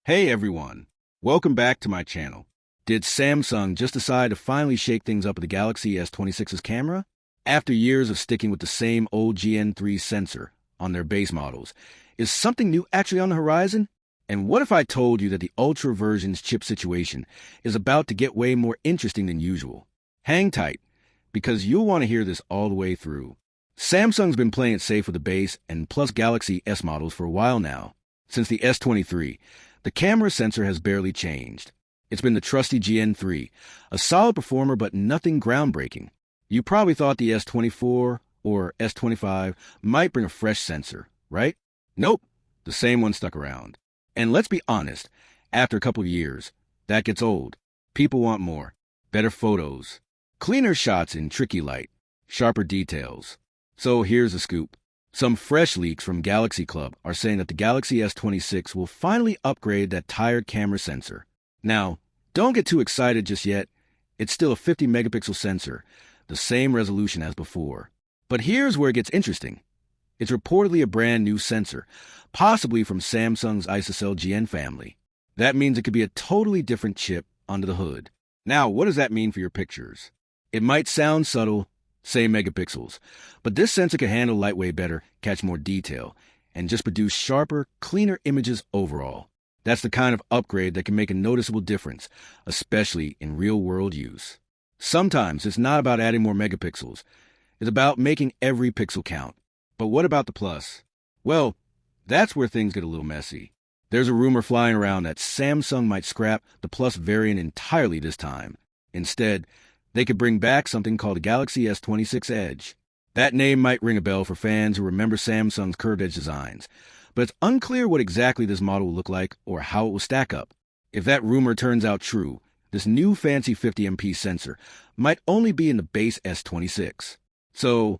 Hey everyone, welcome back to my channel. Did Samsung just decide to finally shake things up with the Galaxy S26's camera? After years of sticking with the same old GN3 sensor on their base models, is something new actually on the horizon? And what if I told you that the Ultra version's chip situation is about to get way more interesting than usual? Hang tight, because you'll want to hear this all the way through. Samsung's been playing it safe with the base and plus Galaxy S models for a while now. Since the S23, the camera sensor has barely changed. It's been the trusty GN3, a solid performer but nothing groundbreaking. You probably thought the S24 or S25 might bring a fresh sensor, right? Nope, the same one stuck around. And let's be honest, after a couple of years, that gets old. People want more, better photos, cleaner shots in tricky light, sharper details. So here's the scoop. Some fresh leaks from Galaxy Club are saying that the Galaxy S26 will finally upgrade that tired camera sensor. Now, don't get too excited just yet. It's still a 50-megapixel sensor, the same resolution as before. But here's where it gets interesting. It's reportedly a brand new sensor, possibly from Samsung's ISOCELL GN family. That means it could be a totally different chip under the hood. Now, what does that mean for your pictures? It might sound subtle, same megapixels, but this sensor can handle light way better, catch more detail, and just produce sharper, cleaner images overall. That's the kind of upgrade that can make a noticeable difference, especially in real-world use. Sometimes it's not about adding more megapixels. It's about making every pixel count. But what about the Plus? Well, that's where things get a little messy. There's a rumor flying around that Samsung might scrap the Plus variant entirely this time. Instead, they could bring back something called the Galaxy S26 Edge. That name might ring a bell for fans who remember Samsung's curved edge designs, but it's unclear what exactly this model will look like or how it will stack up. If that rumor turns out true, this new fancy 50MP sensor might only be in the base S26. So,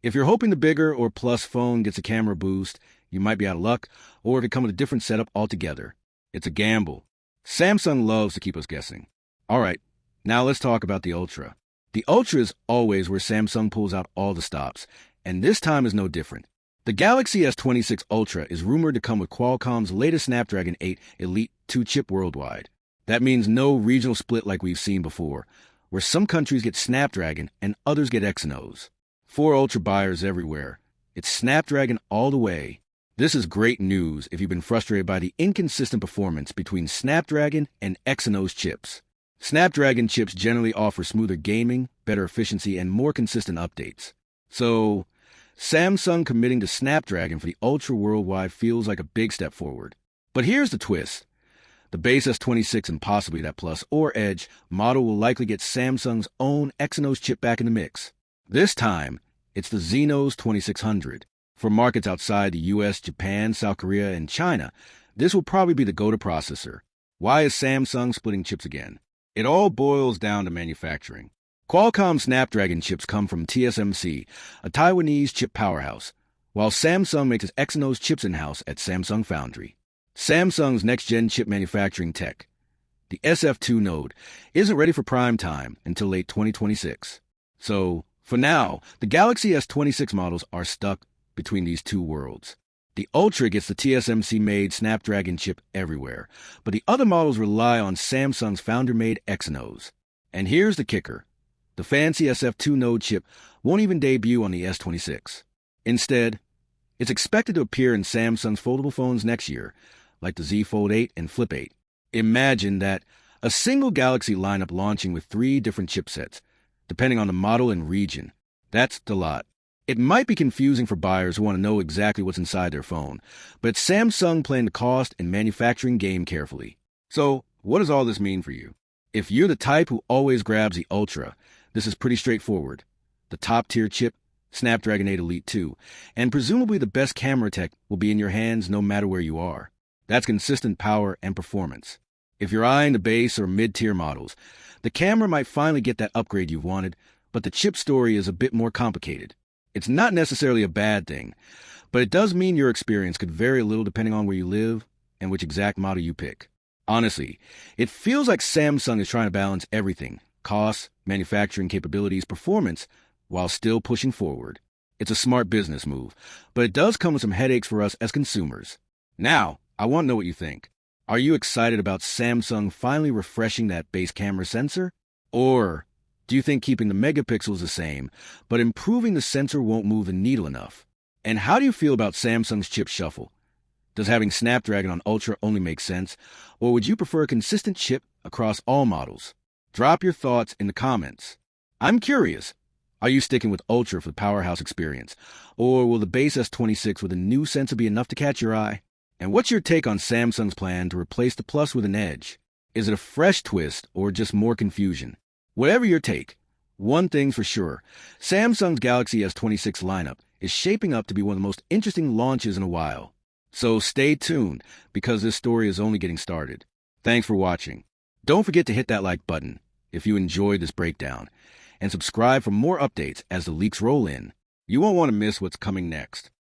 if you're hoping the bigger or Plus phone gets a camera boost, you might be out of luck, or if it comes with a different setup altogether. It's a gamble. Samsung loves to keep us guessing. All right. Now let's talk about the Ultra. The Ultra is always where Samsung pulls out all the stops, and this time is no different. The Galaxy S26 Ultra is rumored to come with Qualcomm's latest Snapdragon 8 Elite 2 chip worldwide. That means no regional split like we've seen before, where some countries get Snapdragon and others get Exynos. For Ultra buyers everywhere, it's Snapdragon all the way. This is great news if you've been frustrated by the inconsistent performance between Snapdragon and Exynos chips. Snapdragon chips generally offer smoother gaming, better efficiency, and more consistent updates. So, Samsung committing to Snapdragon for the Ultra worldwide feels like a big step forward. But here's the twist. The base S26 and possibly that Plus or Edge model will likely get Samsung's own Exynos chip back in the mix. This time, it's the Exynos 2600. For markets outside the US, Japan, South Korea, and China, this will probably be the go-to processor. Why is Samsung splitting chips again? It all boils down to manufacturing. Qualcomm Snapdragon chips come from TSMC, a Taiwanese chip powerhouse, while Samsung makes its Exynos chips in-house at Samsung Foundry. Samsung's next-gen chip manufacturing tech, the SF2 node, isn't ready for prime time until late 2026. So, for now, the Galaxy S26 models are stuck between these two worlds. The Ultra gets the TSMC-made Snapdragon chip everywhere, but the other models rely on Samsung's founder-made Exynos. And here's the kicker. The fancy SF2 node chip won't even debut on the S26. Instead, it's expected to appear in Samsung's foldable phones next year, like the Z Fold 8 and Flip 8. Imagine that, a single Galaxy lineup launching with 3 different chipsets, depending on the model and region. That's the lot. It might be confusing for buyers who want to know exactly what's inside their phone, but it's Samsung playing the cost and manufacturing game carefully. So, what does all this mean for you? If you're the type who always grabs the Ultra, this is pretty straightforward. The top-tier chip, Snapdragon 8 Elite 2, and presumably the best camera tech will be in your hands no matter where you are. That's consistent power and performance. If you're eyeing the base or mid-tier models, the camera might finally get that upgrade you've wanted, but the chip story is a bit more complicated. It's not necessarily a bad thing, but it does mean your experience could vary a little depending on where you live and which exact model you pick. Honestly, it feels like Samsung is trying to balance everything, costs, manufacturing capabilities, performance, while still pushing forward. It's a smart business move, but it does come with some headaches for us as consumers. Now, I want to know what you think. Are you excited about Samsung finally refreshing that base camera sensor? Or do you think keeping the megapixels the same, but improving the sensor won't move the needle enough? And how do you feel about Samsung's chip shuffle? Does having Snapdragon on Ultra only make sense, or would you prefer a consistent chip across all models? Drop your thoughts in the comments. I'm curious. Are you sticking with Ultra for the powerhouse experience, or will the base S26 with a new sensor be enough to catch your eye? And what's your take on Samsung's plan to replace the Plus with an Edge? Is it a fresh twist or just more confusion? Whatever your take, one thing's for sure, Samsung's Galaxy S26 lineup is shaping up to be one of the most interesting launches in a while. So stay tuned, because this story is only getting started. Thanks for watching. Don't forget to hit that like button if you enjoyed this breakdown, and subscribe for more updates as the leaks roll in. You won't want to miss what's coming next.